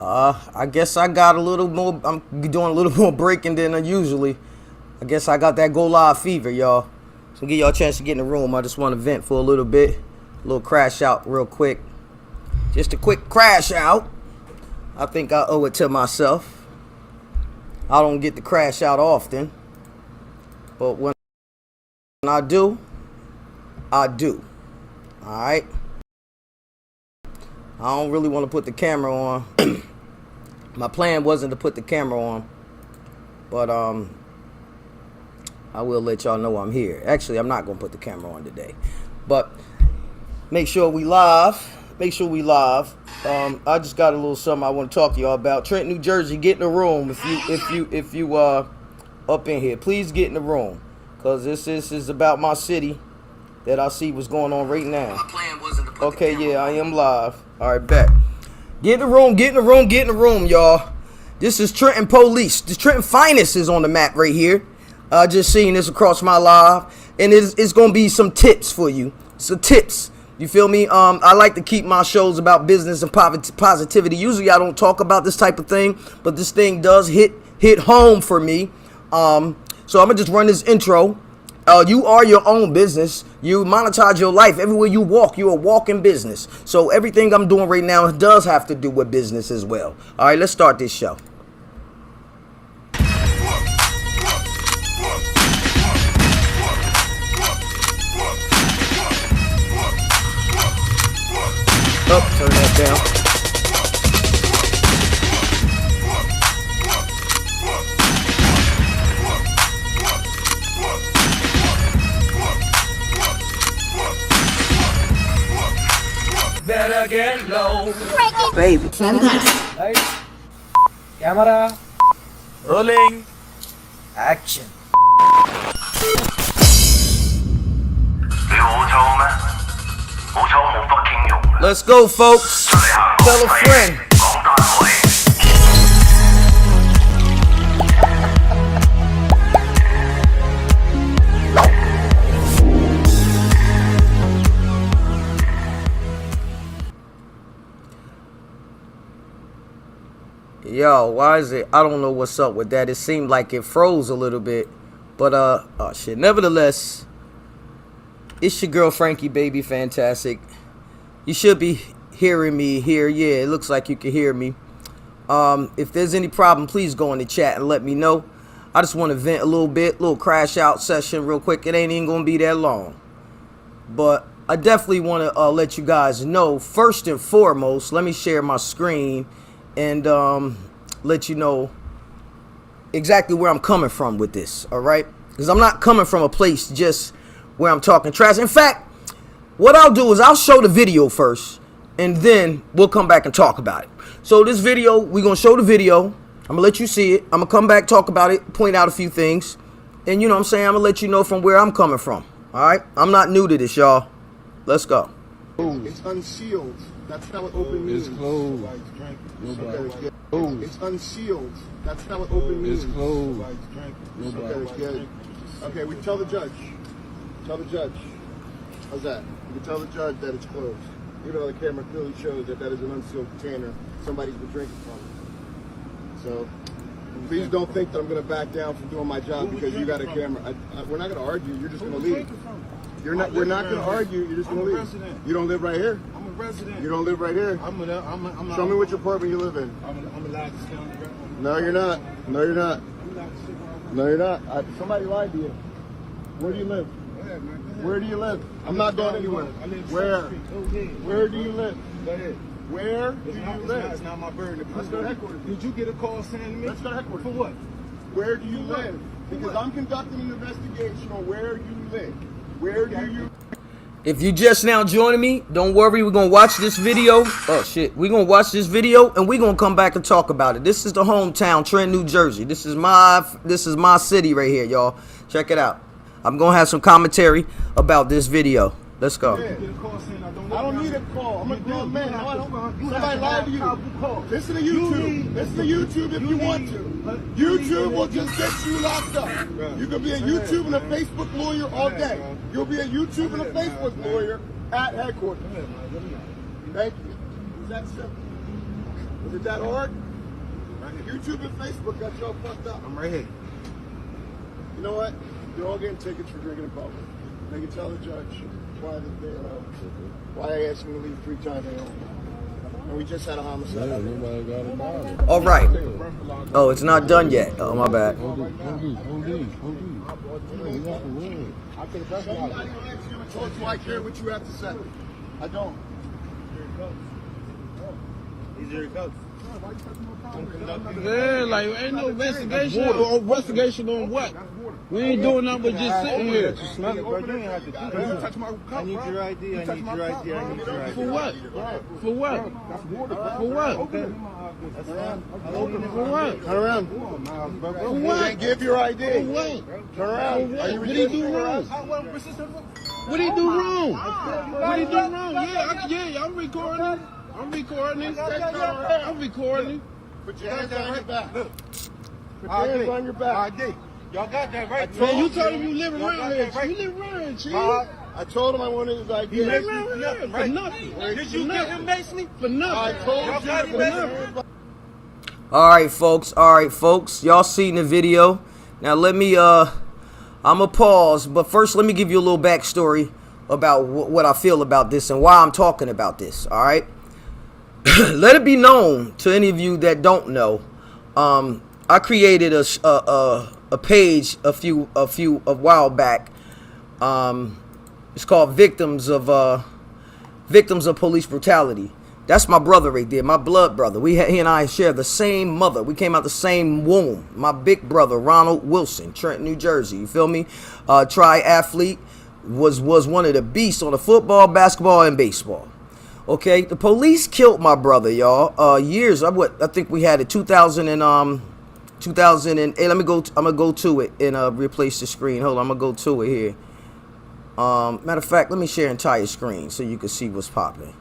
I guess I got a little more, I'm doing a little more breaking than usually. I guess I got that go live fever, y'all. So give y'all a chance to get in the room. I just want to vent for a little bit. A little crash out real quick. Just a quick crash out. I think I owe it to myself. I don't get to crash out often. But when I do, I do. Alright? I don't really want to put the camera on. My plan wasn't to put the camera on, but I will let y'all know I'm here. Actually, I'm not gonna put the camera on today, but make sure we live. Make sure we live. I just got a little something I want to talk to y'all about. Trenton, New Jersey, get in the room if you up in here. Please get in the room, cause this is about my city that I see what's going on right now. My plan wasn't to put okay, yeah, I am live. All right, bet. Get in the room, get in the room, get in the room, y'all. This is Trenton Police. The Trenton Finest is on the map right here. I just seen this across my live, and it's gonna be some tips for you. So tips, you feel me? I like to keep my shows about business and positivity. Usually I don't talk about this type of thing, but this thing does hit home for me. So I'm gonna just run this intro. You are your own business. You monetize your life. Everywhere you walk, you're a walking business. So everything I'm doing right now does have to do with business as well. All right, let's start this show. Oh, turn that down. Better get low. Baby. Right. Camera. Rolling. Action. Let's go, folks. Tell a friend. Yo, why is it? I don't know what's up with that. It seemed like it froze a little bit. But, oh shit. Nevertheless, it's your girl Frankie, baby. Fantastic. You should be hearing me here. Yeah, it looks like you can hear me. If there's any problem, please go in the chat and let me know. I just want to vent a little bit. Little crash out session real quick. It ain't even going to be that long. But I definitely want to let you guys know, first and foremost, let me share my screen and let you know exactly where I'm coming from with this, all right? Because I'm not coming from a place just where I'm talking trash. In fact, what I'll do is I'll show the video first, and then we'll come back and talk about it. So this video, we're going to show the video. I'm going to let you see it. I'm going to come back, talk about it, point out a few things. And you know what I'm saying? I'm going to let you know from where I'm coming from, all right? I'm not new to this, y'all. Let's go. It's unsealed. That's how it open means. It's closed. It's unsealed. That's how it open means. It's closed. Okay, we tell the judge. Tell the judge. How's that? You can tell the judge that it's closed. Even though the camera clearly shows that that is an unsealed container somebody's been drinking from. So please don't think that I'm going to back down from doing my job because you got a camera. We're not going to argue. You're just going to leave. We're not going to argue. You're just going to leave. Resident. You don't live right here. I'm a resident. You don't live right here. Show me which apartment you live in. I'm allowed to stay on the ground. No, you're not. No, you're not. No, you're not. Somebody lied to you. Where do you live? Where do you live? I'm not going anywhere. Where? Where do you live? Go ahead. Where do you live? It's not my burden. Let's go to headquarters. Did you get a call saying to me? Let's go to headquarters. For what? Where do you live? Because I'm conducting an investigation on where you live. Where do you... If you just now joining me, don't worry, we're gonna watch this video. Oh shit, we're gonna watch this video and we're gonna come back and talk about it. This is the hometown, Trenton, New Jersey. This is my city right here, y'all. Check it out. I'm gonna have some commentary about this video. Let's go. Yeah. I don't need a call. I'm a grown man. Somebody lied to you. Listen to YouTube. Listen to YouTube if you want to. YouTube will just get you locked up. You can be a YouTube and a Facebook lawyer all day. You'll be a YouTube and a Facebook lawyer at headquarters. Thank you. Is that simple? Is it that hard? YouTube and Facebook got you all fucked up. I'm right here. You know what? You're all getting tickets for drinking in public. They can tell the judge why I asked him to leave 3 times. And we just had a homicide. All right. Oh, it's not done yet. Oh, my bad. Somebody told you I care what you have to say. I don't. These are your coats. Yeah, like ain't no investigation. Or investigation on what? We ain't doing nothing but just sitting here. Smell it, bro. You ain't have to do that. I need your ID. I need your ID. I need your ID. For what? For what? For what? For what? Turn around. For what? Give your ID. For what? Turn around. What did he do wrong? What did he do wrong? What did he do wrong? Yeah, I'm recording. I'm recording. I'm recording. Put your hands on your back. Put your hands on your back. ID. Y'all got that right. Man, you told him you live around here. You live around here, Chief. I told him I wanted his ID. You live around here for nothing. Did you get him basically? For nothing. I told you for nothing. All right, folks. Y'all seen the video. Now let me I'ma pause, but first let me give you a little backstory about what I feel about this and why I'm talking about this. All right. Let it be known to any of you that don't know. I created a page a while back. It's called Victims of Police Brutality. That's my brother right there, my blood brother. He and I share the same mother. We came out the same womb. My big brother, Ronald Wilson, Trenton, New Jersey. You feel me? Triathlete, was one of the beasts on the football, basketball, and baseball. Okay, the police killed my brother, y'all. Years. I think we had it 2008. I'm gonna go to it and replace the screen. Hold on, I'm gonna go to it here. Matter of fact, let me share entire screen so you can see what's popping.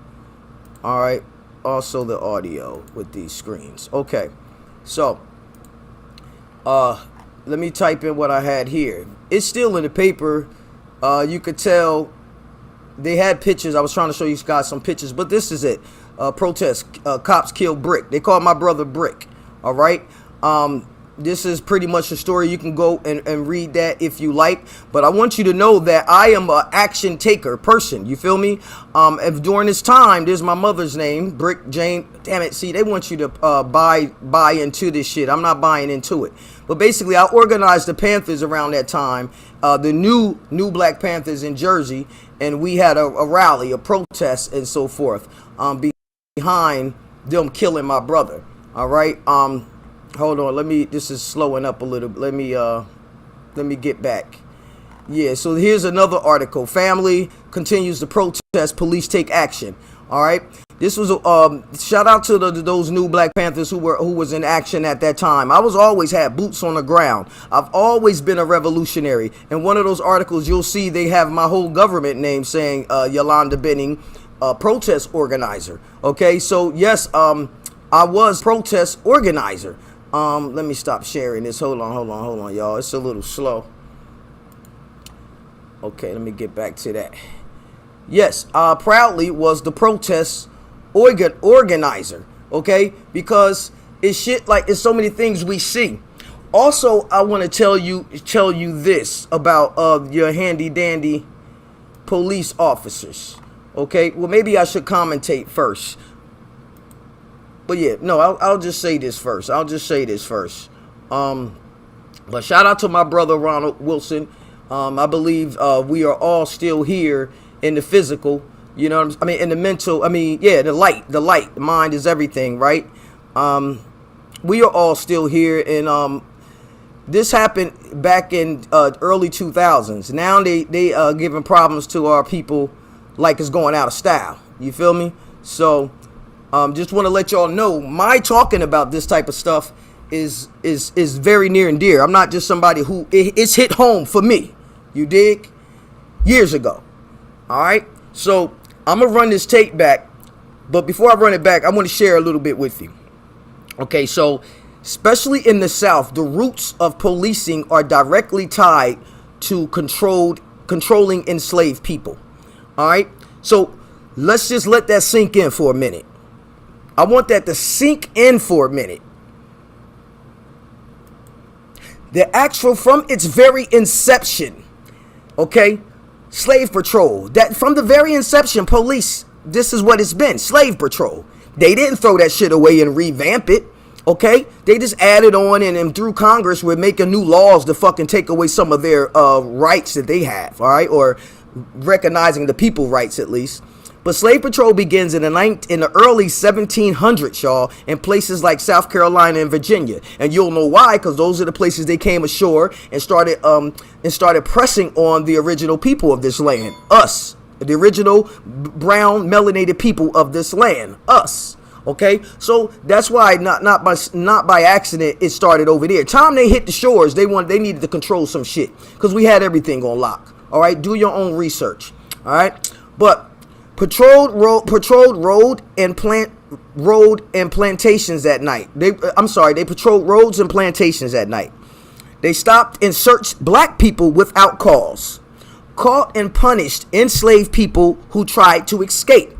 All right. Also the audio with these screens. Okay. So, let me type in what I had here. It's still in the paper. You could tell. They had pictures. I was trying to show you guys some pictures, but this is it. Protest. Cops kill Brick. They called my brother Brick. All right. This is pretty much the story. You can go and read that if you like. But I want you to know that I am an action taker person. You feel me? If during this time, there's my mother's name, Brick Jane. Damn it. See, they want you to buy into this shit. I'm not buying into it. But basically, I organized the Panthers around that time. The new Black Panthers in Jersey. And we had a rally, a protest, and so forth behind them killing my brother. All right. Hold on. This is slowing up a little bit. Let me get back. Yeah. So here's another article. Family continues to protest. Police take action. All right. This was shout out to those new Black Panthers who was in action at that time. I always had boots on the ground. I've always been a revolutionary. In one of those articles, you'll see they have my whole government name saying Yolanda Benning, protest organizer. Okay, so yes, I was protest organizer. Let me stop sharing this. Hold on, y'all. It's a little slow. Okay, let me get back to that. Yes, proudly was the protest organizer, okay, because it's shit like it's so many things we see. Also, I want to tell you this about your handy dandy police officers, okay. Well, maybe I should commentate first, but yeah, no, I'll just say this first. But shout out to my brother Ronald Wilson. I believe we are all still here in the physical. You know what I mean? In the mental, the light, the mind is everything, right? We are all still here. And this happened back in early 2000s. Now they giving problems to our people like it's going out of style. You feel me? So just want to let y'all know my talking about this type of stuff is very near and dear. I'm not just somebody who it's hit home for me. You dig? Years ago. All right. So I'm going to run this tape back, but before I run it back, I want to share a little bit with you. Okay, so especially in the South, the roots of policing are directly tied to controlling enslaved people. All right, so let's just let that sink in for a minute. I want that to sink in for a minute. The actual, from its very inception, okay, slave patrol, that from the very inception, police, this is what it's been, slave patrol. They didn't throw that shit away and revamp it, okay? They just added on, and through Congress, we're making new laws to fucking take away some of their rights that they have, all right? Or recognizing the people's rights, at least. But slave patrol begins in the early 1700s, y'all, in places like South Carolina and Virginia. And you'll know why, because those are the places they came ashore and started pressing on the original people of this land, us, the original brown melanated people of this land, us. Okay, so that's why not by accident it started over there. Time they hit the shores, they needed to control some shit because we had everything on lock. All right, do your own research. All right, but patrolled road and plantations at night. They patrolled roads and plantations at night. They stopped and searched black people without cause. Caught and punished enslaved people who tried to escape.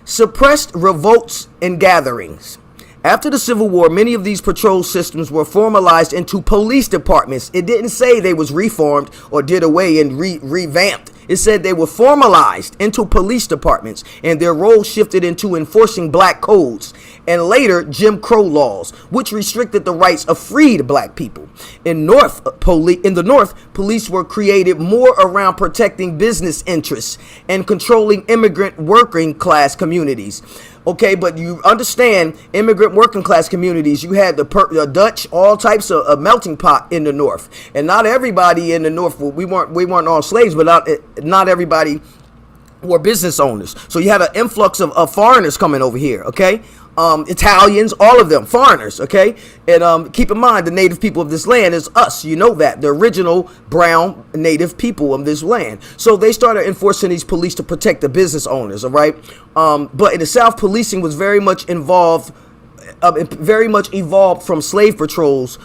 Suppressed revolts and gatherings. After the Civil War, many of these patrol systems were formalized into police departments. It didn't say they was reformed or did away and revamped. It said they were formalized into police departments, and their role shifted into enforcing black codes and later Jim Crow laws, which restricted the rights of freed black people. In the North, police were created more around protecting business interests and controlling immigrant working class communities. Okay, but you understand, immigrant working class communities, you had the Dutch, all types of melting pot in the North. And not everybody in the North, we weren't all slaves, but not everybody were business owners. So you had an influx of foreigners coming over here, okay? Italians, all of them, foreigners, okay? And keep in mind, the native people of this land is us. You know that, the original brown native people of this land. So they started enforcing these police to protect the business owners, all right? But in the South, policing was very much evolved from slave patrols,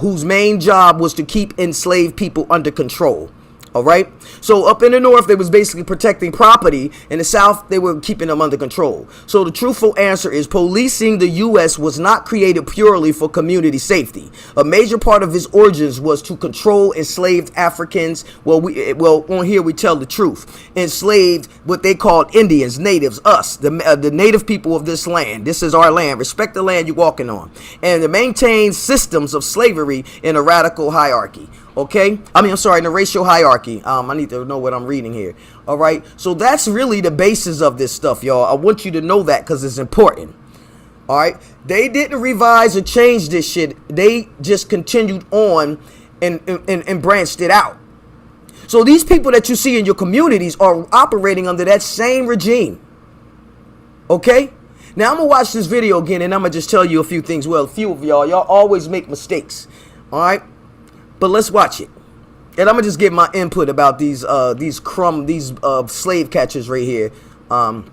whose main job was to keep enslaved people under control. All right. So up in the North, they was basically protecting property. In the South, they were keeping them under control. So the truthful answer is policing the U.S. was not created purely for community safety. A major part of its origins was to control enslaved Africans. Well, on here we tell the truth. Enslaved, what they called Indians, natives, us, the native people of this land. This is our land. Respect the land you're walking on. And to maintain systems of slavery in a radical hierarchy. Okay, in the racial hierarchy. I need to know what I'm reading here. All right, so that's really the basis of this stuff, y'all. I want you to know that because it's important. All right, they didn't revise or change this shit. They just continued on and branched it out. So these people that you see in your communities are operating under that same regime. Okay, now I'm gonna watch this video again and I'm gonna just tell you a few things. Well, a few of y'all always make mistakes. All right. But let's watch it. And I'm going to just give my input about these slave catchers right here. And,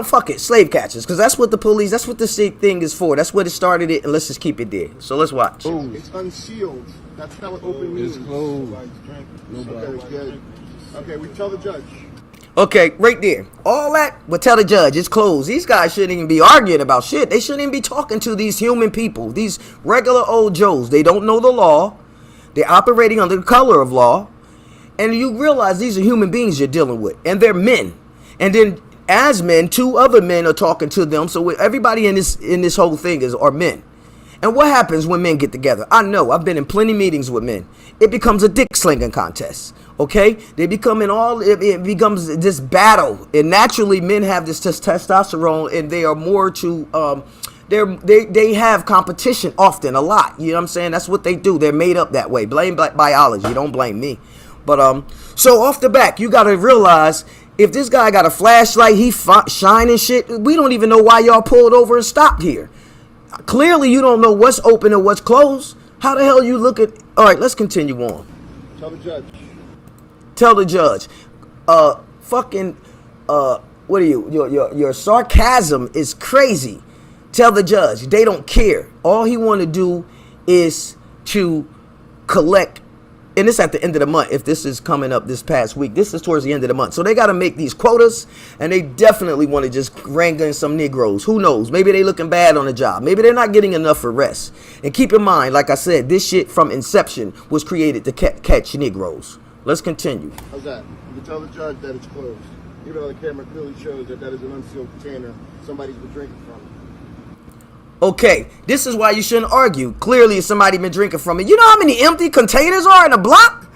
fuck it, slave catchers. Because that's what the police, that's what this thing is for. That's what it started it. And let's just keep it there. So let's watch. It's unsealed. That's not what open means. It's closed. Okay, we tell the judge. Okay, right there. All that, but tell the judge it's closed. These guys shouldn't even be arguing about shit. They shouldn't even be talking to these human people, these regular old Joes. They don't know the law. They're operating under the color of law. And you realize these are human beings you're dealing with. And they're men. And then as men, two other men are talking to them. So everybody in this whole thing are men. And what happens when men get together? I know. I've been in plenty meetings with men. It becomes a dick slinging contest. Okay, it becomes this battle, and naturally men have this testosterone, and they are more to they have competition often, a lot. You know what I'm saying? That's what they do. They're made up that way. Blame biology. Don't blame me. But so off the back, you got to realize if this guy got a flashlight, he shining shit. We don't even know why y'all pulled over and stopped here. Clearly, you don't know what's open and what's closed. How the hell you look at? All right, let's continue on. Tell the judge. Tell the judge, what are you? Your sarcasm is crazy. Tell the judge they don't care. All he want to do is to collect and it's at the end of the month. If this is coming up this past week, this is towards the end of the month. So they got to make these quotas, and they definitely want to just wrangle in some Negroes. Who knows? Maybe they looking bad on the job. Maybe they're not getting enough for rest. And keep in mind, like I said, this shit from inception was created to catch Negroes. Let's continue. How's that? You can tell the judge that it's closed. Even though the camera clearly shows that that is an unsealed container somebody's been drinking from. Okay, this is why you shouldn't argue. Clearly, somebody been drinking from it. You know how many empty containers are in a block?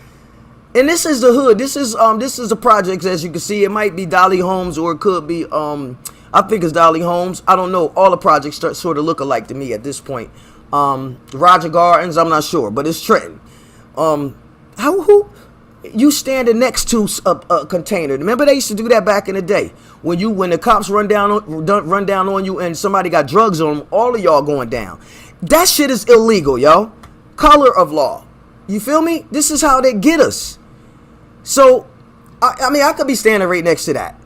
And this is the hood. This is the projects, as you can see. It might be Dolly Homes, or it could be I think it's Dolly Homes. I don't know. All the projects sort of look alike to me at this point. Roger Gardens, I'm not sure, but it's Trenton. Who you standing next to a container? Remember they used to do that back in the day when the cops run down on you and somebody got drugs on them. All of y'all going down. That shit is illegal, yo. Color of law. You feel me? This is how they get us. So, I mean, I could be standing right next to that.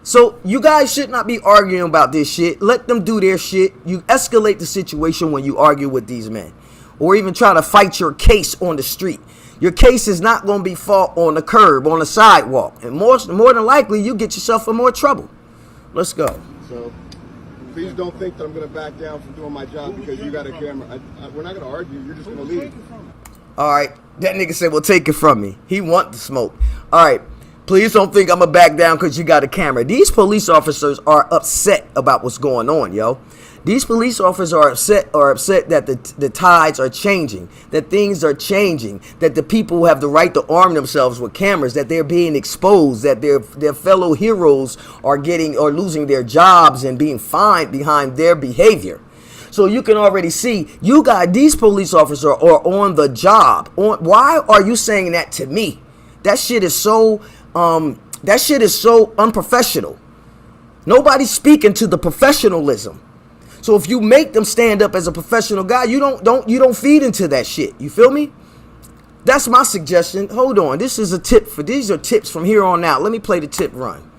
So, you guys should not be arguing about this shit. Let them do their shit. You escalate the situation when you argue with these men. Or even try to fight your case on the street. Your case is not going to be fought on the curb, on the sidewalk. And more than likely, you get yourself in more trouble. Let's go. So, please don't think that I'm going to back down from doing my job because you got a camera. We're not going to argue. You're just going to leave. All right. That nigga said, well, take it from me. He want the smoke. All right. Please don't think I'm going to back down because you got a camera. These police officers are upset about what's going on, yo. These police officers are upset that the tides are changing, that things are changing, that the people who have the right to arm themselves with cameras, that they're being exposed, that their fellow heroes are losing their jobs and being fined behind their behavior. So you can already see these police officers are on the job. Why are you saying that to me? That shit is so unprofessional. Nobody's speaking to the professionalism. So if you make them stand up as a professional guy, you don't feed into that shit. You feel me? That's my suggestion. Hold on. These are tips from here on out. Let me play the tip run.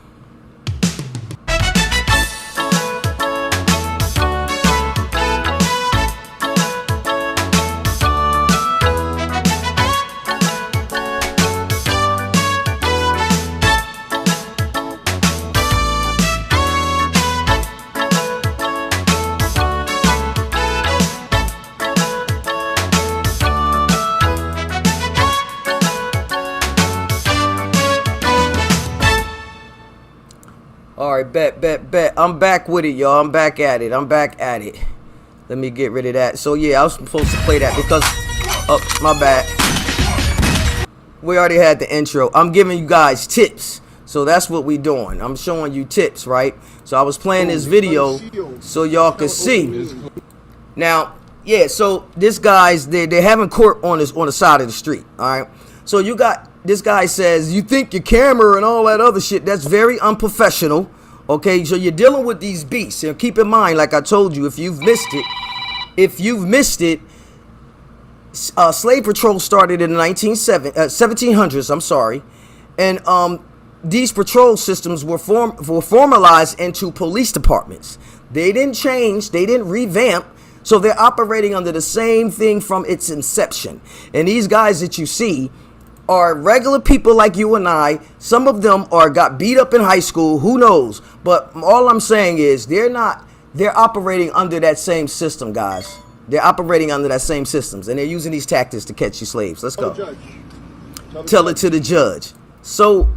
All right, bet. I'm back with it, y'all. I'm back at it. Let me get rid of that. So, yeah, I was supposed to play that because... Oh, my bad. We already had the intro. I'm giving you guys tips. So, that's what we doing. I'm showing you tips, right? So, I was playing this video so y'all could see. Now, yeah, so this guy's... They're having court on the side of the street, all right? So, you got... This guy says, you think your camera and all that other shit, that's very unprofessional. Okay, so you're dealing with these beasts. And keep in mind, like I told you, if you've missed it, slave patrol started in the 1700s, I'm sorry. And these patrol systems were formalized into police departments. They didn't change, they didn't revamp. So they're operating under the same thing from its inception. And these guys that you see are regular people like you and I. Some of them got beat up in high school, who knows? But all I'm saying is they're operating under that same system, guys. They're operating under that same systems, and they're using these tactics to catch you slaves. Let's go. Tell it to the judge. So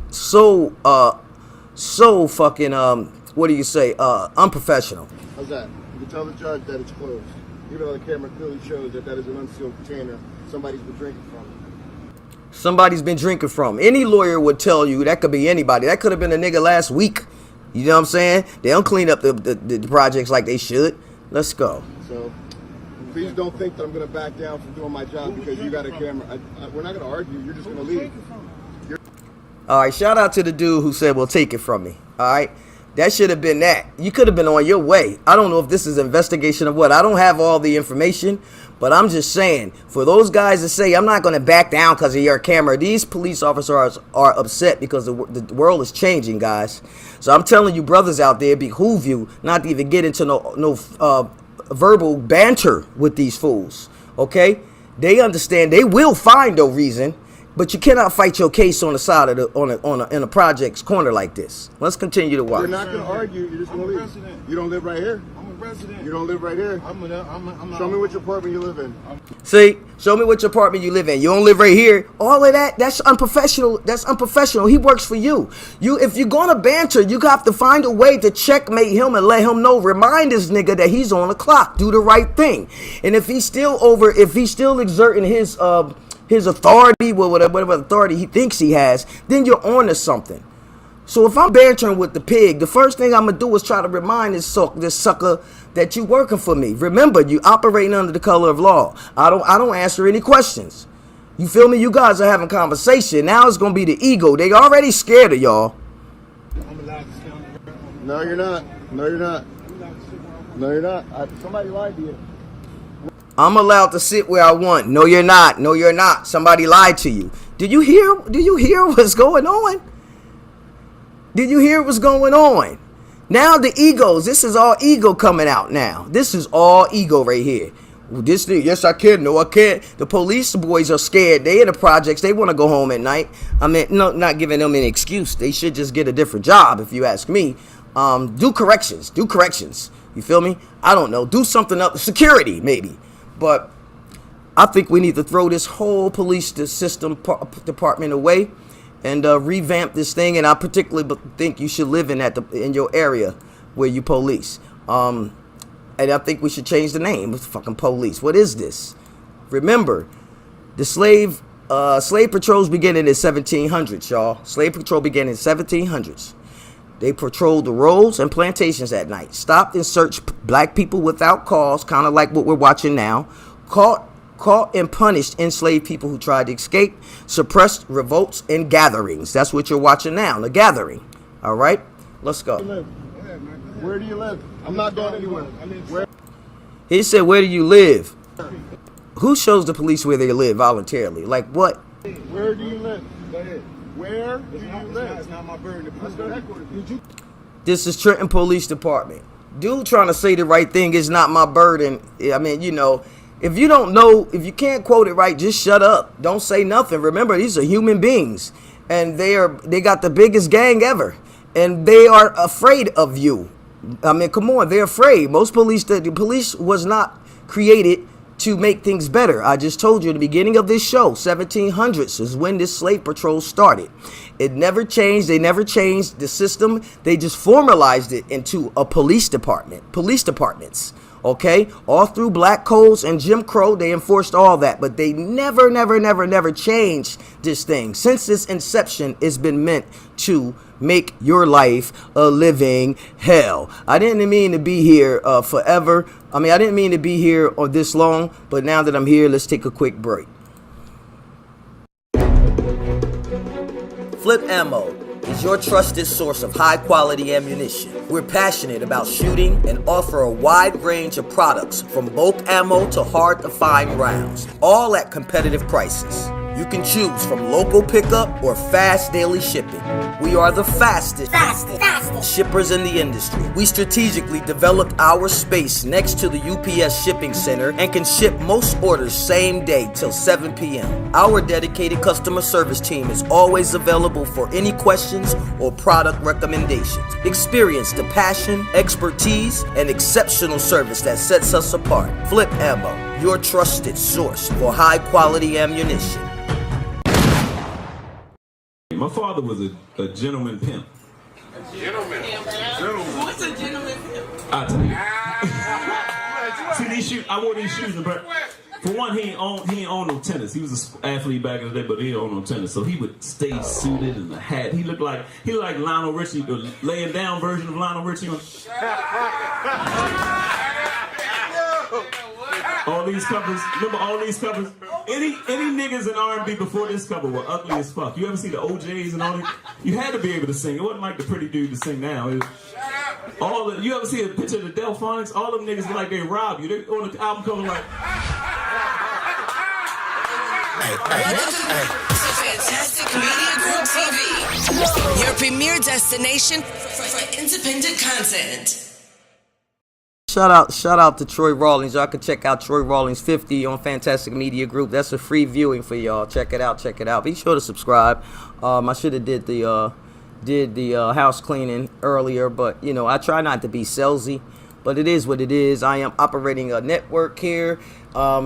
fucking what do you say? Unprofessional. How's that? You can tell the judge that it's closed. Even though the camera clearly shows that that is an unsealed container somebody's been drinking from. Somebody's been drinking from. Any lawyer would tell you that could be anybody. That could have been a nigga last week. You know what I'm saying? They don't clean up the projects like they should. Let's go. So, please don't think that I'm going to back down from doing my job because you got a camera. We're not going to argue. You're just going to leave. All right, shout out to the dude who said, well, take it from me. All right? That should have been that. You could have been on your way. I don't know if this is an investigation of what. I don't have all the information. But I'm just saying, for those guys that say, I'm not going to back down because of your camera, these police officers are upset because the world is changing, guys. So I'm telling you, brothers out there, it behoove you not to even get into no verbal banter with these fools, okay? They understand. They will find no reason. But you cannot fight your case on the side of in a project's corner like this. Let's continue to watch. You're not going to argue. You're just going to leave. You don't live right here. I'm a resident. You don't live right here. Show me which apartment you live in. See, show me which apartment you live in. You don't live right here. All of that's unprofessional. That's unprofessional. He works for you. If you're gonna banter, you have to find a way to checkmate him and let him know. Remind this nigga that he's on the clock. Do the right thing. And if he's still exerting his authority, whatever authority he thinks he has, then you're on to something. So if I'm bantering with the pig, the first thing I'm gonna do is try to remind this sucker that you working for me. Remember, you operating under the color of law. I don't answer any questions. You feel me? You guys are having conversation. Now it's gonna be the ego. They already scared of y'all. No, you're not. No, you're not. No, you're not. Somebody lied to you. I'm allowed to sit where I want. No, you're not. No, you're not. Somebody lied to you. Did you hear what's going on? Did you hear what's going on? Now the egos, this is all ego coming out now. This is all ego right here. This thing, yes I can, no I can't. The police boys are scared. They in the projects, they want to go home at night. I mean, no, not giving them an excuse. They should just get a different job if you ask me. Do corrections. You feel me? I don't know. Do something up, security maybe. But I think we need to throw this whole police system department away and revamp this thing. And I particularly think you should live in your area where you police. And I think we should change the name. It's fucking police. What is this? Remember, the slave patrols began in the 1700s, y'all. Slave patrol began in the 1700s. They patrolled the roads and plantations at night. Stopped and searched black people without cause, kind of like what we're watching now. Caught and punished enslaved people who tried to escape. Suppressed revolts and gatherings. That's what you're watching now, the gathering. All right, let's go. Where do you live? I'm not going anywhere. Where? He said, where do you live? Who shows the police where they live voluntarily? Like what? Where do you live? Go ahead. Where do you live? It's not my burden. Let's go to headquarters. This is Trenton Police Department. Dude trying to say the right thing is not my burden. I mean, you know, if you don't know, if you can't quote it right, just shut up. Don't say nothing. Remember, these are human beings. And they got the biggest gang ever. And they are afraid of you. I mean, come on, they're afraid. The police was not created to make things better. I just told you at the beginning of this show, 1700s is when this slave patrol started. It never changed. They never changed the system. They just formalized it into a police departments. Okay, all through black codes and Jim Crow, they enforced all that, but they never changed this thing. Since its inception, it's been meant to make your life a living hell. I didn't mean to be here forever. I mean, I didn't mean to be here this long, but now that I'm here, let's take a quick break. Flip Ammo is your trusted source of high-quality ammunition. We're passionate about shooting and offer a wide range of products from bulk ammo to hard-to-find rounds, all at competitive prices. You can choose from local pickup or fast daily shipping. We are the fastest shippers in the industry. We strategically developed our space next to the UPS shipping center and can ship most orders same day till 7 p.m. Our dedicated customer service team is always available for any questions or product recommendations. Experience the passion, expertise, and exceptional service that sets us apart. Flip Ammo, your trusted source for high-quality ammunition. My father was a gentleman pimp. Gentleman. What's a gentleman pimp? I'll tell you. See these shoes? I wore these shoes, but for one, he ain't own no tennis. He was an athlete back in the day, but he didn't own no tennis. So he would stay suited in a hat. He looked like Lionel Richie, the laying down version of Lionel Richie. All these covers, remember all these covers? Any niggas in R&B before this cover were ugly as fuck. You ever see the OJs and all that? You had to be able to sing. It wasn't like the pretty dude to sing now. You ever see a picture of the Delphonics? All them niggas look like they robbed you. They on the album cover like... Fantastic Media Group TV, your premier destination for independent content. Shout out to Troy Rawlings. Y'all can check out Troy Rawlings 50 on Fantastic Media Group. That's a free viewing for y'all. Check it out. Be sure to subscribe. I should have did the house cleaning earlier, but you know, I try not to be salesy, but it is what it is. I am operating a network here.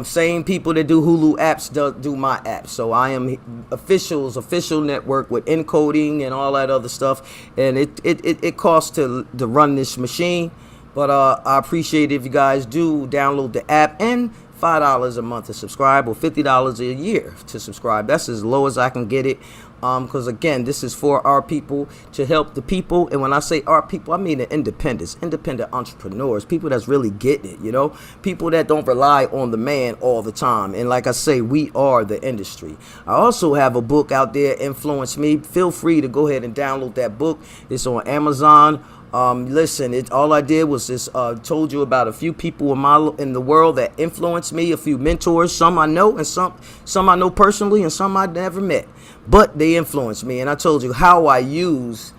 Same people that do Hulu apps do my apps. So I am official network with encoding and all that other stuff. And it costs to run this machine. But I appreciate if you guys do download the app, and $5 a month to subscribe, or $50 a year to subscribe. That's as low as I can get it. Because again, this is for our people, to help the people. And when I say our people, I mean the independent entrepreneurs, people that's really getting it, you know, people that don't rely on the man all the time. And like I say, we are the industry. I also have a book out there, Influence Me. Feel free to go ahead and download that book. It's on Amazon. Listen, all I did was just told you about a few people in the world that influenced me, a few mentors, some I know and some I know personally and some I never met, but they influenced me. And I told you how I use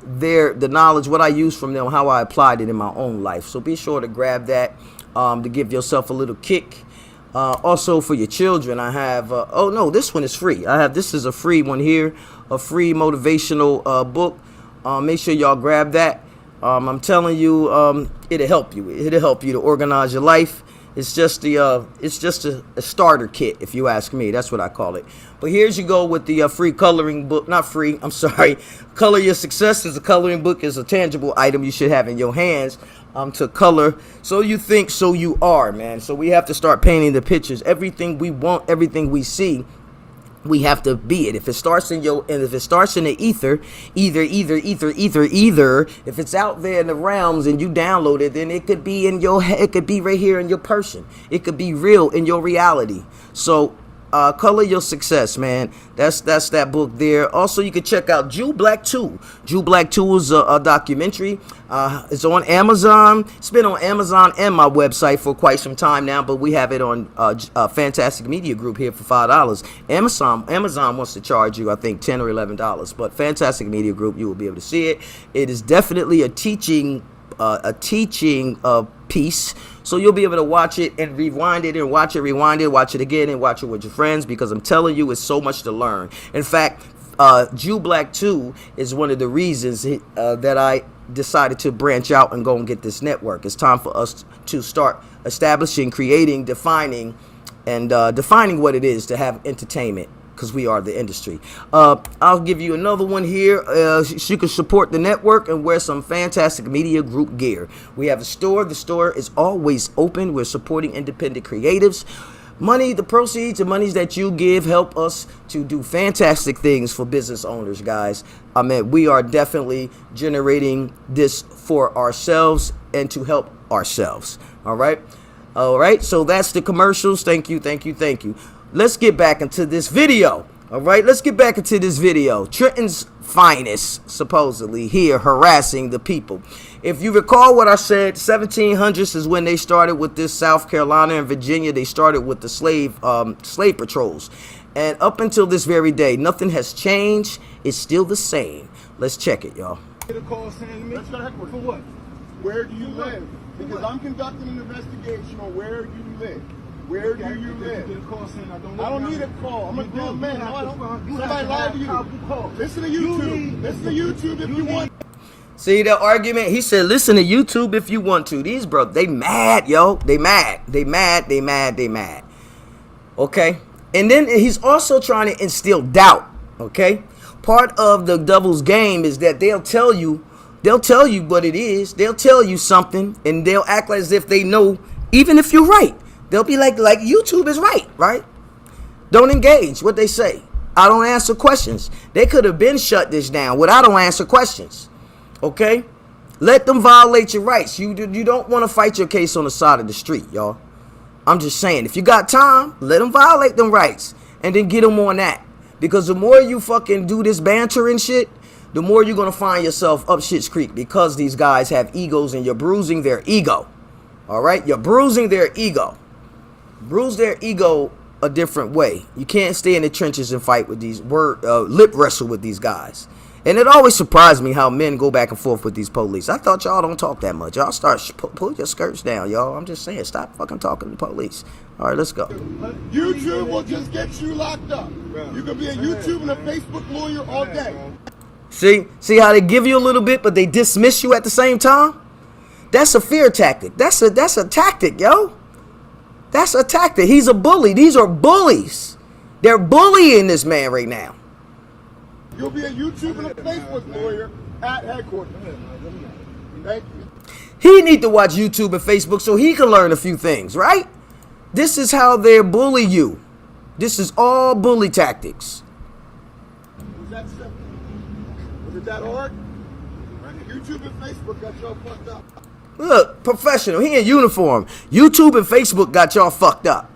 the knowledge, what I use from them, how I applied it in my own life. So be sure to grab that to give yourself a little kick. Also for your children, I have oh no, this one is free. This is a free one here, a free motivational book. Make sure y'all grab that. I'm telling you, it'll help you. It'll help you to organize your life. It's just a starter kit, if you ask me. That's what I call it. But here's you go with the free coloring book. Not free, I'm sorry. Color Your Success is a coloring book. Is a tangible item you should have in your hands to color. So you think, so you are, man. So we have to start painting the pictures. Everything we want, everything we see, we have to be it. If it starts in if it starts in the ether, either, if it's out there in the realms and you download it, then it could be in your head, it could be right here in your person. It could be real in your reality. So Color Your Success, man. That's that book there. Also, you can check out Jew Black 2. Jew Black 2 is a documentary. It's on Amazon. It's been on Amazon and my website for quite some time now, but we have it on Fantastic Media Group here for $5. Amazon wants to charge you, I think, $10 or $11, but Fantastic Media Group, you will be able to see it. It is definitely a teaching piece. So you'll be able to watch it and rewind it and watch it, rewind it, watch it again and watch it with your friends, because I'm telling you, it's so much to learn. In fact, Jew Black 2 is one of the reasons that I decided to branch out and go and get this network. It's time for us to start establishing, creating, defining what it is to have entertainment, because we are the industry. I'll give you another one here. So you can support the network and wear some Fantastic Media Group gear. We have a store. The store is always open. We're supporting independent creatives. The proceeds and monies that you give help us to do fantastic things for business owners, guys. I mean, we are definitely generating this for ourselves and to help ourselves. All right. So that's the commercials. Thank you. Let's get back into this video. All right, let's get back into this video. Trenton's finest, supposedly, here harassing the people. If you recall what I said, 1700s is when they started with this. South Carolina and Virginia, they started with the slave patrols. And up until this very day, nothing has changed. It's still the same. Let's check it, y'all. Let's go to headquarters. For what? Where do you live? Because I'm conducting an investigation on where you live. Where do you live? I don't need a call. I'm a grown man. Somebody lied to you. Listen to YouTube. Listen to YouTube if you want. See the argument? He said, listen to YouTube if you want to. These bro, they mad, yo. They mad. Okay? And then he's also trying to instill doubt. Okay? Part of the devil's game is that they'll tell you what it is. They'll tell you something and they'll act like as if they know, even if you're right. They'll be like YouTube is right? Don't engage what they say. I don't answer questions. They could have been shut this down with I don't answer questions. Okay? Let them violate your rights. You don't want to fight your case on the side of the street, y'all. I'm just saying, if you got time, let them violate them rights and then get them on that. Because the more you fucking do this banter and shit, the more you're going to find yourself up shit's creek, because these guys have egos and you're bruising their ego. All right? You're bruising their ego. Bruise their ego a different way. You can't stay in the trenches and fight with these lip wrestle with these guys. And it always surprised me how men go back and forth with these police. I thought y'all don't talk that much. Y'all start pull your skirts down, y'all. I'm just saying, stop fucking talking to the police. All right, let's go. YouTube will just get you locked up. You can be a YouTube and a Facebook lawyer all day. See how they give you a little bit, but they dismiss you at the same time? That's a fear tactic. That's a tactic, yo. That's a tactic. He's a bully. These are bullies. They're bullying this man right now. You'll be a YouTube and a Facebook lawyer at headquarters. Thank you. He need to watch YouTube and Facebook so he can learn a few things, right? This is how they bully you. This is all bully tactics. Was that simple? Was it that hard? YouTube and Facebook got y'all fucked up. Look, professional. He in uniform. YouTube and Facebook got y'all fucked up.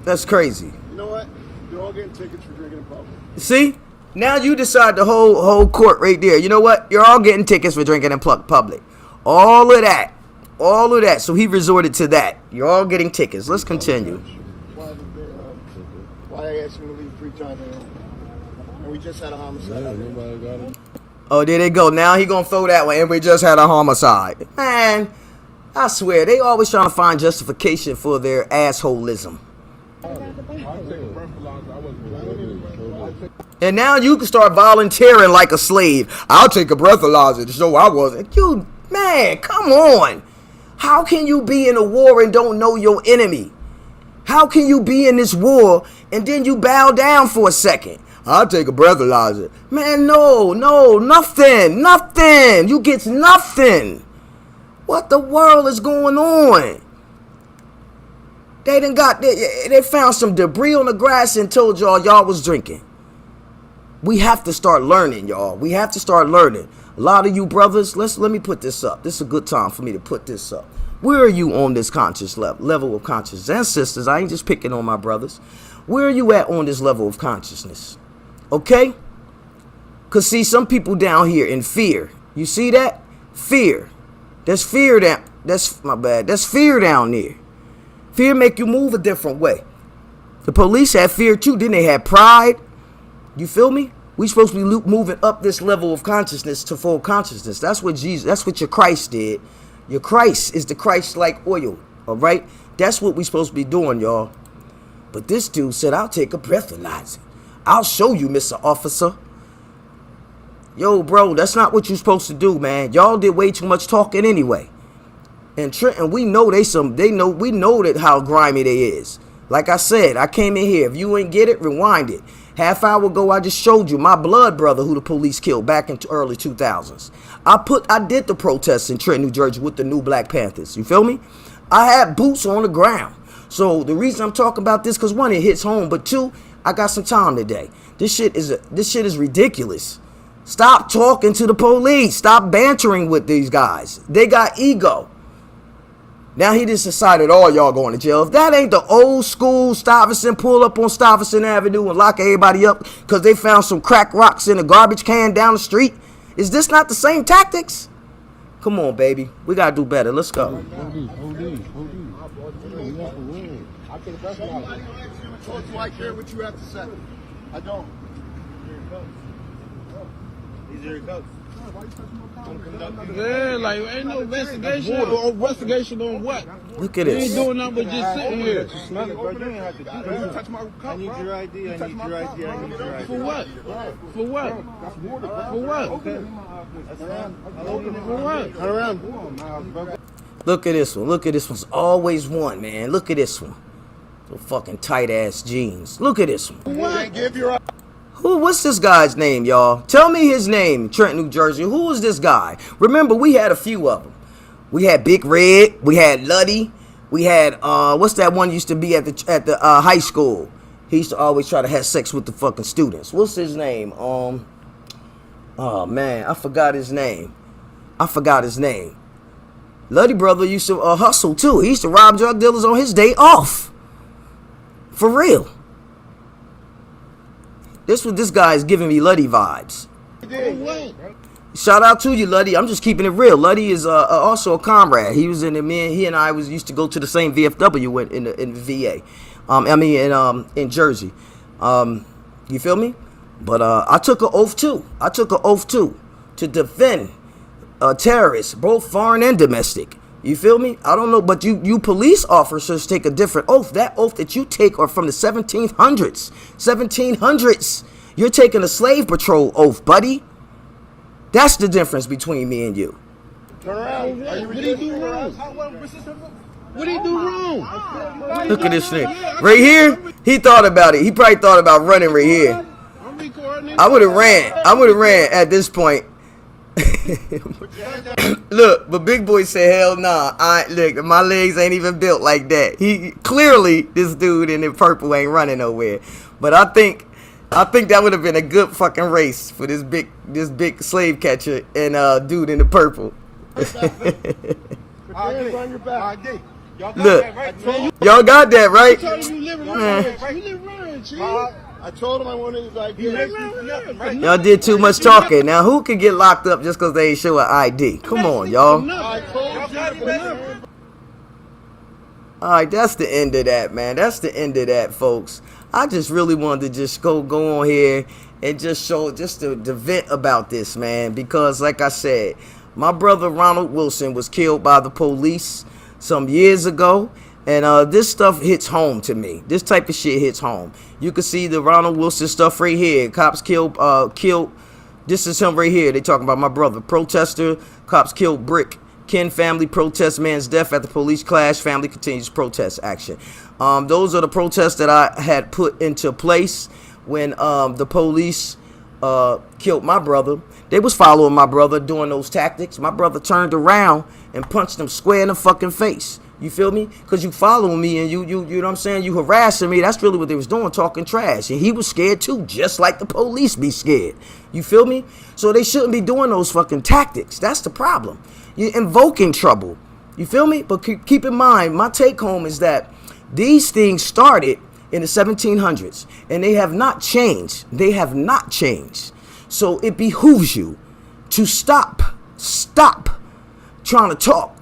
That's crazy. You know what? They're all getting tickets for drinking in public. See? Now you decide the whole court right there. You know what? You're all getting tickets for drinking in public. All of that. All of that. So he resorted to that. You're all getting tickets. Let's continue. Why I asked him to leave 3 times in a row. And we just had a homicide. Oh, there they go. Now he gonna throw that one. And we just had a homicide. Man, I swear, they always trying to find justification for their assholism. And now you can start volunteering like a slave. I'll take a breathalyzer to show I wasn't. You, man, come on. How can you be in a war and don't know your enemy? How can you be in this war and then you bow down for a second? I'll take a breathalyzer. Man, no, nothing. You get nothing. What the world is going on? They found some debris on the grass and told y'all was drinking. We have to start learning, y'all. We have to start learning. A lot of you brothers, let me put this up. This is a good time for me to put this up. Where are you on this conscious level of consciousness? And sisters, I ain't just picking on my brothers. Where are you at on this level of consciousness? Okay? Because see, some people down here in fear. You see that? Fear. There's fear down. That's my bad. That's fear down there. Fear make you move a different way. The police had fear too. Then they had pride. You feel me? We supposed to be moving up this level of consciousness to full consciousness. That's what Jesus, that's what your Christ did. Your Christ is the Christ-like oil. All right? That's what we supposed to be doing, y'all. But this dude said, I'll take a breathalyzer. I'll show you, Mr. Officer. Yo, bro, that's not what you're supposed to do, man. Y'all did way too much talking anyway. And Trenton, we know we know that how grimy they is. Like I said, I came in here. If you ain't get it, rewind it. Half hour ago, I just showed you my blood brother who the police killed back in early 2000s. I did the protests in Trenton, New Jersey with the new Black Panthers. You feel me? I had boots on the ground. So the reason I'm talking about this, because one, it hits home, but two, I got some time today. This shit is ridiculous. Stop talking to the police. Stop bantering with these guys. They got ego. Now he just decided all y'all going to jail. If that ain't the old school Stuyvesant, pull up on Stuyvesant Avenue and lock everybody up because they found some crack rocks in a garbage can down the street. Is this not the same tactics? Come on, baby. We got to do better. Let's go. I care what you have to say. I don't. These are your coats. Yeah, like ain't no investigation. Investigation on what? Look at You ain't this. doing nothing but just sitting here. I need your ID. I need your ID. I need your ID. For what? For what? For what? For what? Turn around. Look at this one. Look at this one's always one, man. Look at this one. So fucking tight ass jeans. Look at this one. What? Give your What's this guy's name, y'all? Tell me his name, Trenton, New Jersey. Who was this guy? Remember, we had a few of them. We had Big Red. We had Luddy. We had, what's that one used to be at the high school? He used to always try to have sex with the fucking students. What's his name? Oh, man, I forgot his name. Luddy brother used to hustle, too. He used to rob drug dealers on his day off. For real. This what this guy is giving me Luddy vibes. Shout out to you, Luddy. I'm just keeping it real. Luddy is also a comrade. He was in the man. He and I used to go to the same VFW in the VA. In Jersey. You feel me? But I took an oath too. To defend terrorists, both foreign and domestic. You feel me? I don't know, but you police officers take a different oath. That oath that you take are from the 1700s. 1700s. You're taking a slave patrol oath, buddy. That's the difference between me and you. Turn around. What did he do wrong? What did he do wrong? Look at this thing. Right here, he thought about it. He probably thought about running right here. I'm recording. I would have ran at this point. Look, but Big Boy said, hell nah. Look, my legs ain't even built like that. He clearly, this dude in the purple ain't running nowhere. But I think that would have been a good fucking race for this big slave catcher and dude in the purple. On your back. Look, y'all got that right? I told him I wanted his ID. Y'all did too much talking. Now who can get locked up just because they ain't show an ID? Come on, y'all. I told you. All right, that's the end of that, man. That's the end of that, folks. I just really wanted to just go on here and just show the vent about this, man. Because like I said, my brother Ronald Wilson was killed by the police some years ago. And this stuff hits home to me. This type of shit hits home. You can see the Ronald Wilson stuff right here. Cops killed. This is him right here. They talking about my brother. Protester. Cops killed Brick. Ken family protest man's death at the police clash. Family continues protest action. Those are the protests that I had put into place when the police killed my brother. They was following my brother doing those tactics. My brother turned around and punched them square in the fucking face. You feel me? Because you following me and you know what I'm saying? You harassing me. That's really what they was doing, talking trash. And he was scared too, just like the police be scared. You feel me? So they shouldn't be doing those fucking tactics. That's the problem. You're invoking trouble. You feel me? But keep in mind, my take home is that these things started in the 1700s and they have not changed. They have not changed. So it behooves you to stop trying to talk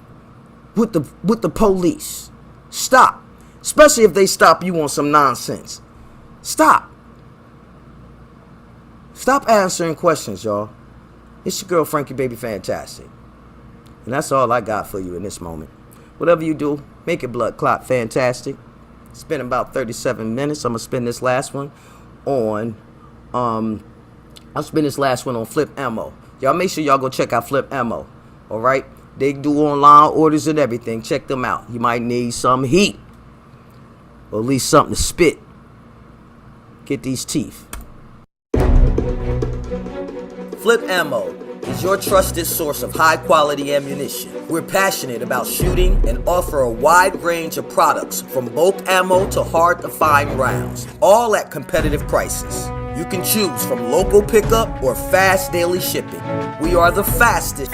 with the police. Stop. Especially if they stop you on some nonsense. Stop answering questions, y'all. It's your girl Frankie Baby Fantastic. And that's all I got for you in this moment. Whatever you do, make it blood clot fantastic. It's been about 37 minutes. I'm gonna spend this last one on Flip Ammo. Y'all make sure y'all go check out Flip Ammo. Alright? They do online orders and everything. Check them out. You might need some heat. Or at least something to spit. Get these teeth. Flip Ammo is your trusted source of high quality ammunition. We're passionate about shooting and offer a wide range of products from bulk ammo to hard to find rounds, all at competitive prices. You can choose from local pickup or fast daily shipping. We are the fastest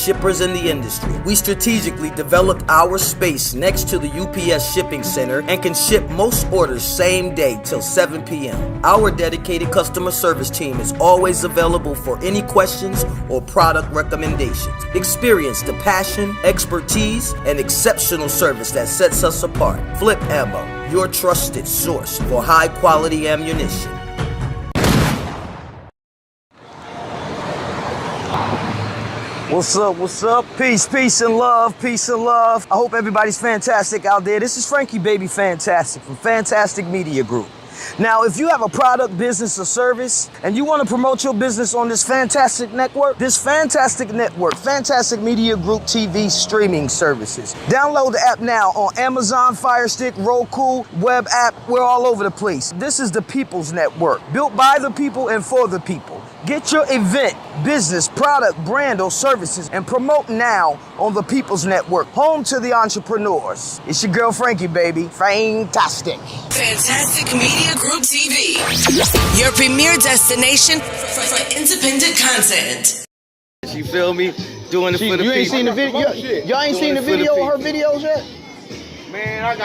shippers in the industry. We strategically developed our space next to the UPS shipping center and can ship most orders same day till 7 p.m. Our dedicated customer service team is always available for any questions or product recommendations. Experience the passion, expertise, and exceptional service that sets us apart. Flip Ammo, your trusted source for high quality ammunition. What's up? Peace and love. I hope everybody's fantastic out there. This is Frankie Baby Fantastic from Fantastic Media Group. Now, if you have a product, business, or service, and you want to promote your business on this fantastic network, Fantastic Media Group TV streaming services. Download the app now on Amazon, Fire Stick, Roku, web app. We're all over the place. This is the People's Network, built by the people and for the people. Get your event, business, product, brand, or services and promote now on the People's Network, home to the entrepreneurs. It's your girl Frankie, baby. Fantastic. Fantastic Media Group TV, your premier destination for independent content. You feel me? Doing it for the people. You ain't seen the video? Y'all ain't seen the video or her videos yet? Man, I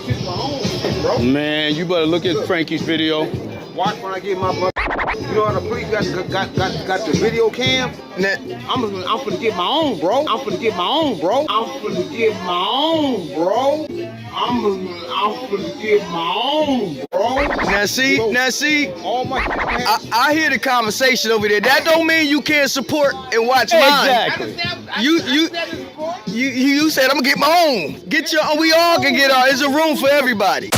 shoot my own shit, bro. Man, you better look at Frankie's video. Watch when I get my butt. You know how the police got the video cam? Now, I'm finna get my own, bro. I'm finna get my own, bro. I'm finna get my own, bro. I'm finna get my own, bro. now see, All my I hear the conversation over there. That don't mean you can't support and watch mine. Exactly. You said I'm gonna get my own. Get your own. We all can get our. There's a room for everybody.